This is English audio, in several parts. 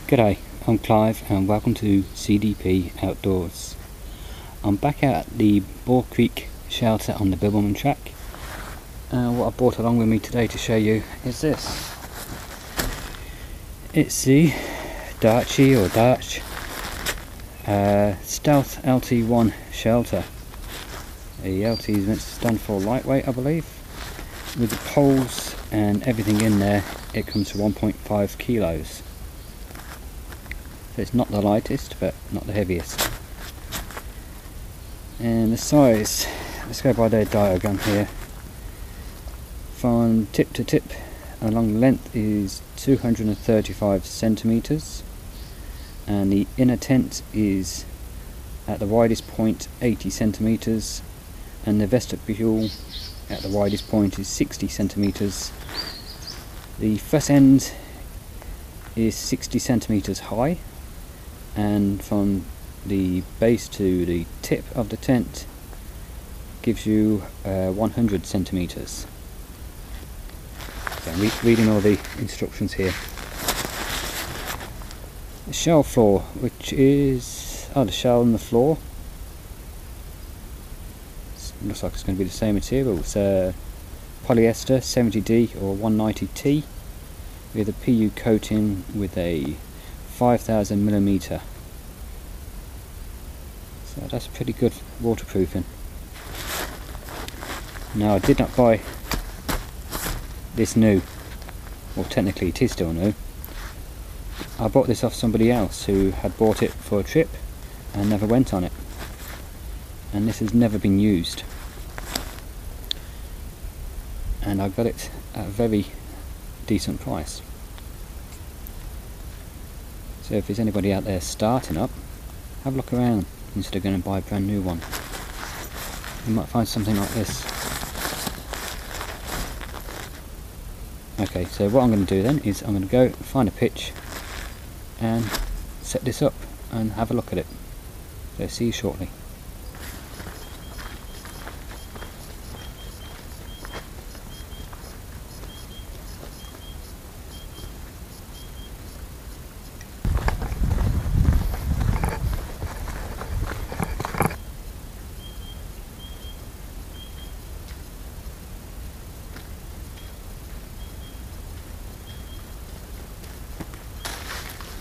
G'day, I'm Clive and welcome to CDP Outdoors. I'm back out at the Boar Creek shelter on the Bibbulmun track. What I brought along with me today to show you is this. It's the Darche or Darche Stealth LT1 shelter. The LT is meant to stand for lightweight, I believe. With the poles and everything in there, it comes to 1.5 kilos. So it's not the lightest, but not the heaviest. And the size, let's go by their diagram here. From tip to tip, along the length is 235 centimeters, and the inner tent is at the widest point 80 centimeters, and the vestibule at the widest point is 60 centimeters. The first end is 60 centimeters high, and from the base to the tip of the tent gives you 100 centimeters. So I'm reading all the instructions here. The shell floor, which is the shell on the floor, looks like it's going to be the same material. It's polyester 70D or 190T with a PU coating with a 5000mm. So that's pretty good waterproofing. Now, I did not buy this new, well technically it is still new. I bought this off somebody else who had bought it for a trip and never went on it, and this has never been used, and I got it at a very decent price. So if there's anybody out there starting up, have a look around instead of going to buy a brand new one. You might find something like this. Okay, so what I'm going to do then is I'm going to go find a pitch and set this up and have a look at it. So see you shortly.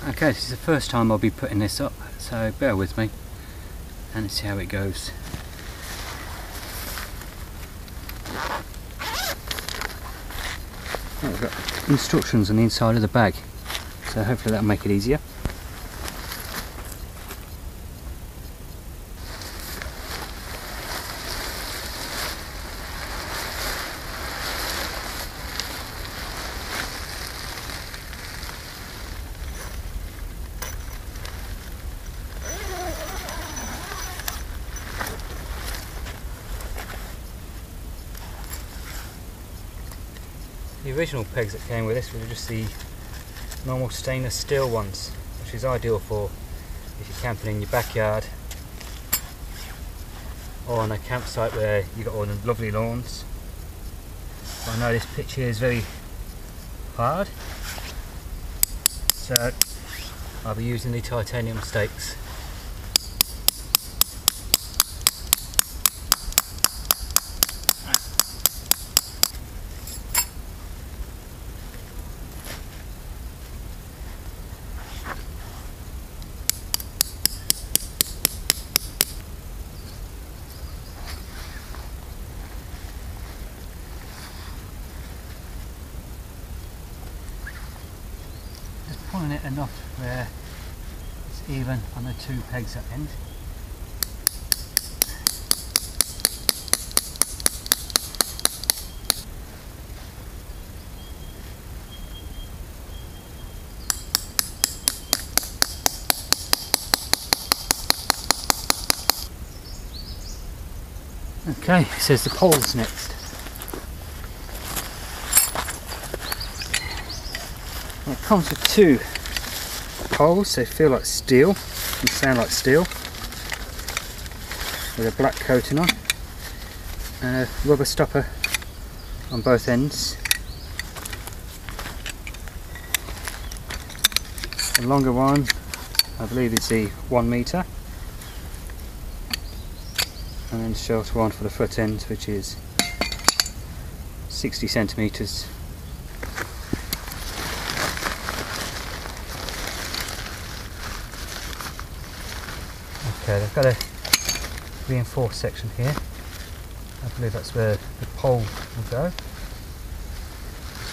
Okay, this is the first time I'll be putting this up, so bear with me and see how it goes. Oh, we've got instructions on the inside of the bag, so hopefully that'll make it easier. The original pegs that came with this were just the normal stainless steel ones, which is ideal for if you're camping in your backyard or on a campsite where you've got all the lovely lawns. But I know this pitch here is very hard, so I'll be using the titanium stakes. Pulling it enough where it's even on the two pegs at the end. Okay, it says the poles next. It comes with two poles. They feel like steel and sound like steel, with a black coating on, and a rubber stopper on both ends. The longer one, I believe, is the 1 metre, and then the shorter one for the foot end, which is 60 centimetres. Okay, they've got a reinforced section here. I believe that's where the pole will go.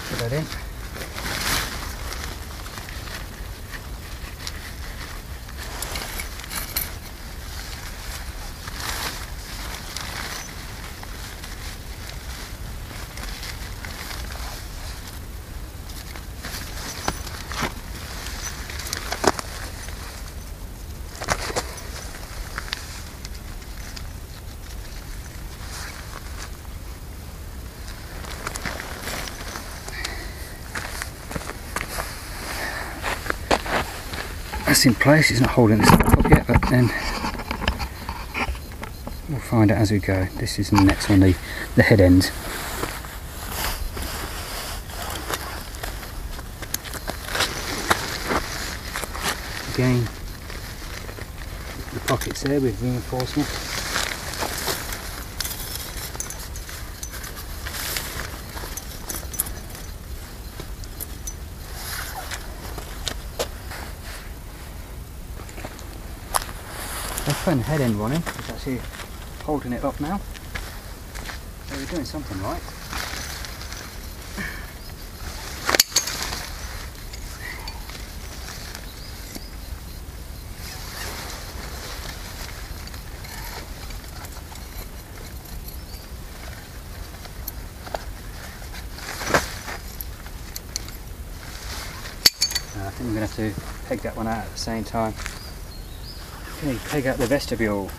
Put that in. That's in place. It's not holding this up yet, but then we'll find out as we go. This is the next one, the head end. Again, the pockets there with reinforcement. They're putting the head end one in. It's actually holding it up now. So we're doing something right. I think I'm going to have to peg that one out at the same time. Okay, peg out the vestibule.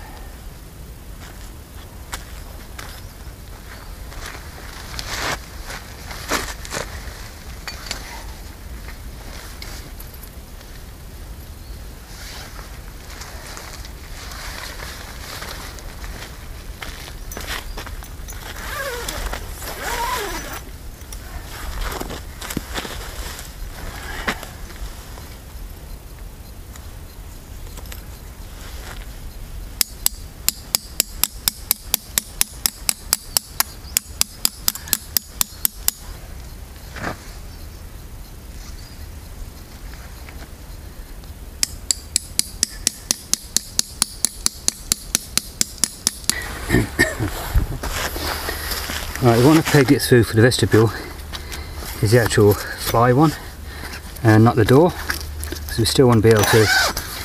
Right, the one I pegged it through for the vestibule is the actual fly one, and not the door, because we still want to be able to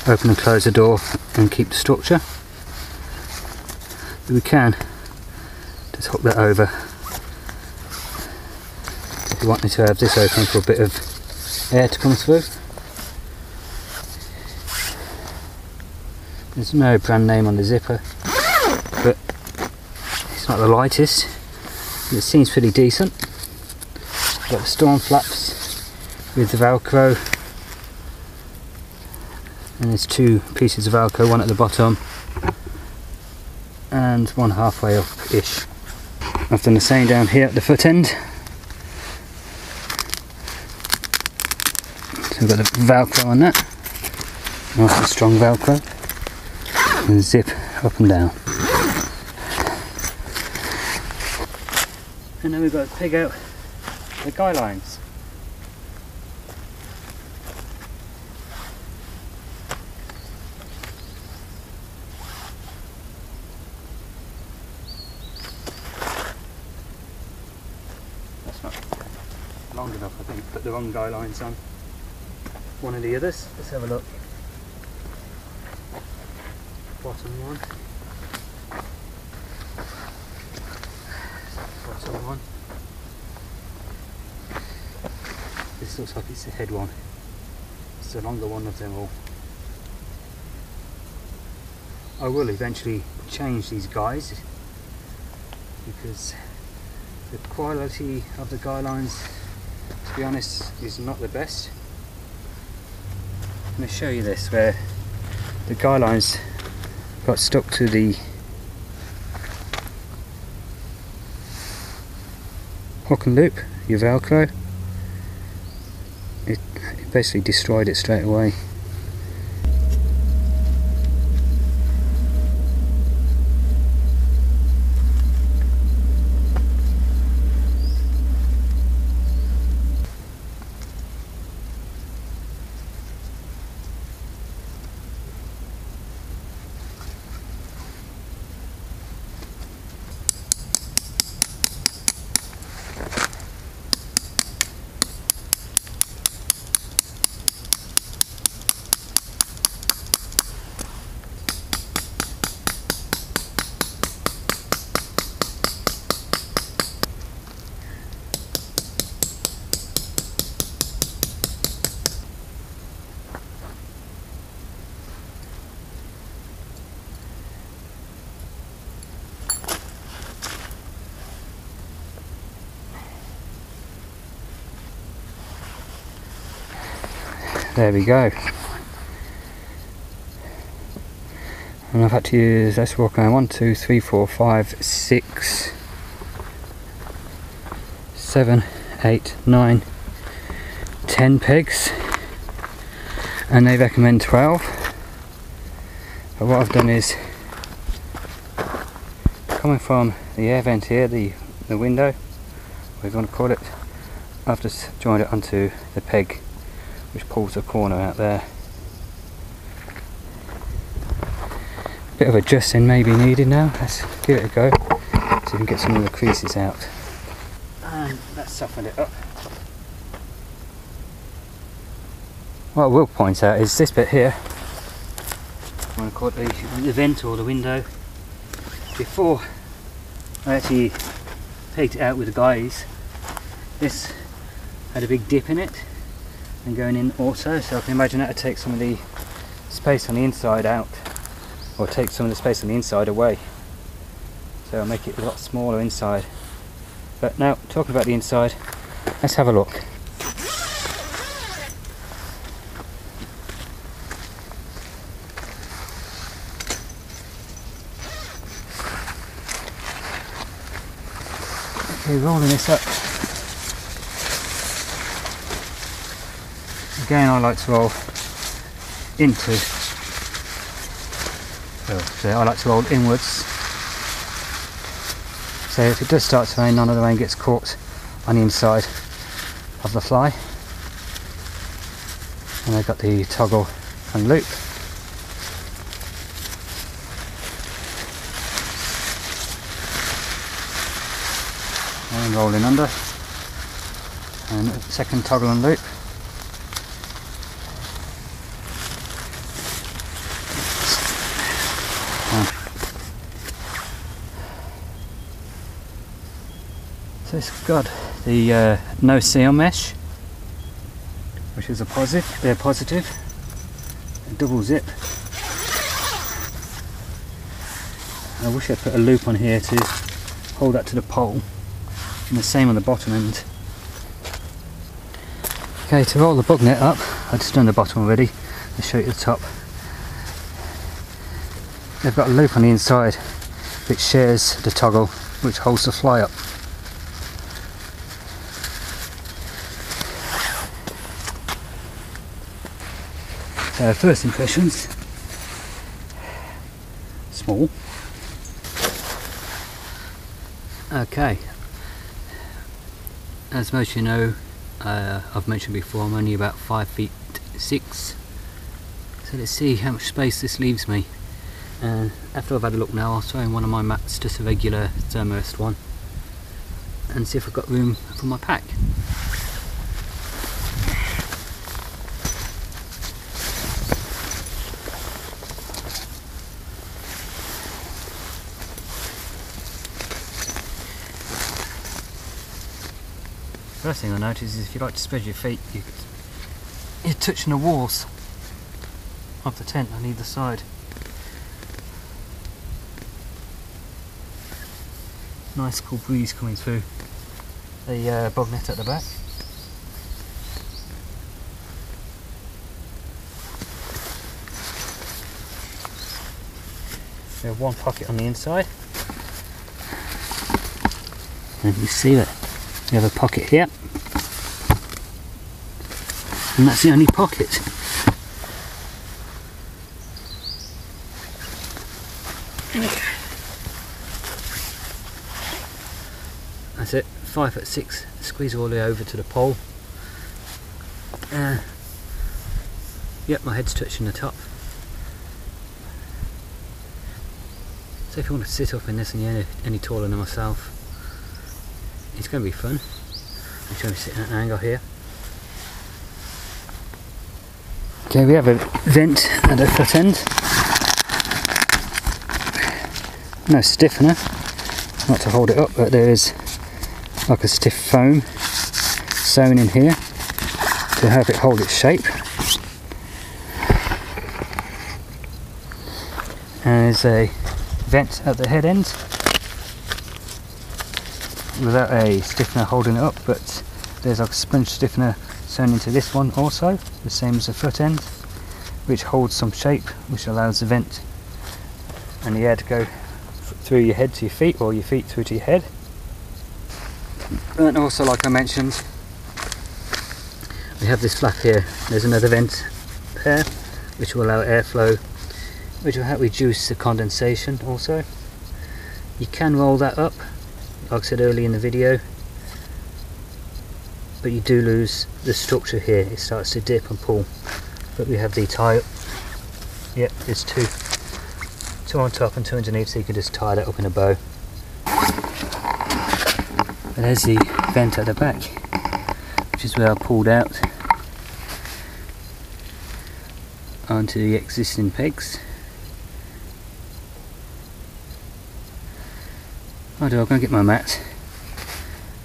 open and close the door and keep the structure. But we can just hook that over if you want me to have this open for a bit of air to come through. There's no brand name on the zipper, but it's not the lightest. It seems pretty decent. Got the storm flaps with the Velcro, and there's two pieces of Velcro, one at the bottom and one halfway up-ish. I've done the same down here at the foot end. So we've got the Velcro on that, nice and strong Velcro, and zip up and down. And then we've got to peg out the guy lines. That's not long enough, I think. Put the wrong guy lines on one of the others. Let's have a look. Bottom one. Bottom one. This looks like it's the head one. It's the longer one of them all. I will eventually change these guys because the quality of the guy lines, to be honest, is not the best. I'm going to show you this where the guy lines got stuck to the hook and loop, your Velcro. It basically destroyed it straight away. There we go. And I've had to use, let's walk around, 1, 2, 3, 4, 5, 6, 7, 8, 9, 10 pegs, and they recommend 12. But what I've done is, coming from the air vent here, the window, whatever you want to call it, I've just joined it onto the peg which pulls the corner out there. Bit of adjusting may be needed now. Let's give it a go so we can get some of the creases out. And that's softened it up. What I will point out is this bit here, I want to call it the vent or the window. Before I actually pegged it out with the guys, this had a big dip in it and going in also, so I can imagine that to take some of the space on the inside out, or take some of the space on the inside away, so I'll make it a lot smaller inside. But now, talking about the inside, let's have a look. Okay, rolling this up. Again, I like to roll into, I like to roll inwards, so if it does start to rain, none of the rain gets caught on the inside of the fly. And I've got the toggle and loop. And rolling under, and second toggle and loop. So it's got the no seal mesh, which is a positive. They're positive. A double zip. I wish I'd put a loop on here to hold that to the pole, and the same on the bottom end. Okay, to roll the bug net up, I've just done the bottom already. Let's show you the top. They've got a loop on the inside which shares the toggle which holds the fly up. So first impressions, small. Okay, as most of you know, I've mentioned before, I'm only about 5'6", so let's see how much space this leaves me. After I've had a look now, I'll throw in one of my mats, just a regular thermostat one, and see if I've got room for my pack. First thing I notice is if you like to spread your feet, you're touching the walls of the tent on either side. Nice cool breeze coming through the bug net at the back. We have one pocket on the inside, and you see that we have a pocket here and that's the only pocket. That's it, 5'6", squeeze all the way over to the pole. Yep, my head's touching the top. So if you want to sit up in this and you're any taller than myself, it's going to be fun. I'm trying to sit at an angle here. Okay, we have a vent at the foot end. No stiffener, not to hold it up, but there is like a stiff foam sewn in here to help it hold its shape. And there's a vent at the head end without a stiffener holding it up, but there's like a sponge stiffener sewn into this one also, the same as the foot end, which holds some shape, which allows the vent and the air to go through your head to your feet, or your feet through to your head. And also, like I mentioned, we have this flap here. There's another vent there which will allow airflow, which will help reduce the condensation also. You can roll that up, like I said earlier in the video, but you do lose the structure here. It starts to dip and pull. But we have the tie up. Yep, there's two on top and two underneath, so you can just tie that up in a bow. And there's the vent at the back, which is where I pulled out onto the existing pegs. I'm going to get my mat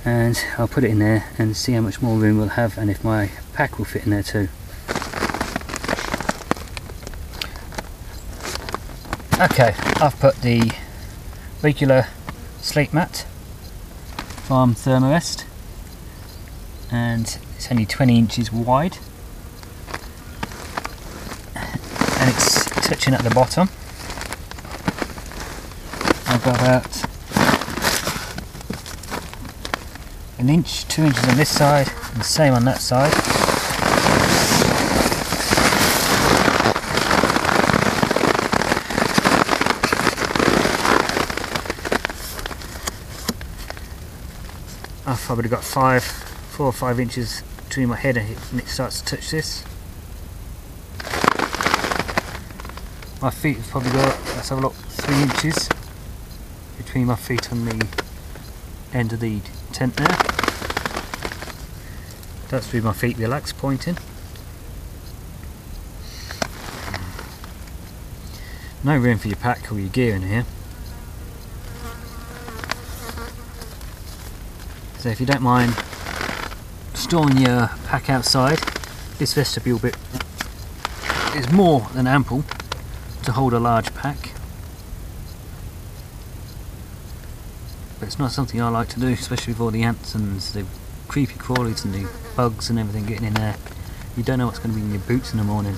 and I'll put it in there and see how much more room we'll have, and if my pack will fit in there too. Okay, I've put the regular slate mat from Thermarest, and it's only 20 inches wide and it's touching at the bottom. I've got about an inch, 2 inches on this side, and the same on that side. I've probably got 4 or 5 inches between my head and it starts to touch this. My feet have probably got, let's have a look, 3 inches between my feet and the end of the tent there. That's where my feet relax, pointing. No room for your pack or your gear in here. So if you don't mind storing your pack outside, this vestibule bit is more than ample to hold a large pack. But it's not something I like to do, especially with all the ants and the creepy crawlies and the bugs and everything getting in there. You don't know what's going to be in your boots in the morning.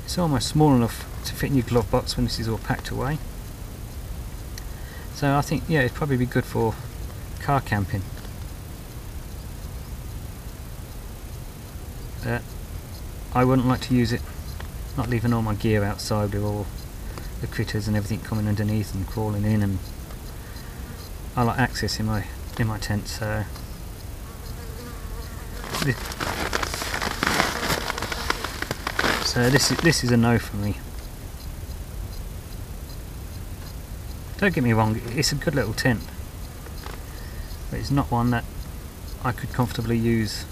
It's almost small enough to fit in your glove box when this is all packed away. So I think, yeah, it'd probably be good for car camping. I wouldn't like to use it, not leaving all my gear outside with all the critters and everything coming underneath and crawling in, and I like access in my tent, so this is a no for me. Don't get me wrong, it's a good little tent, but it's not one that I could comfortably use.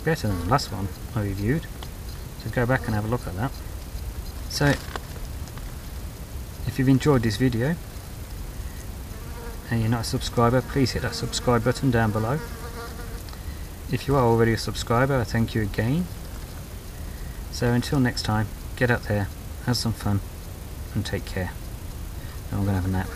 Better than the last one I reviewed, so go back and have a look at that. So if you've enjoyed this video and you're not a subscriber, please hit that subscribe button down below. If you are already a subscriber, I thank you again. So until next time, get out there, have some fun, and take care. Now I'm going to have a nap.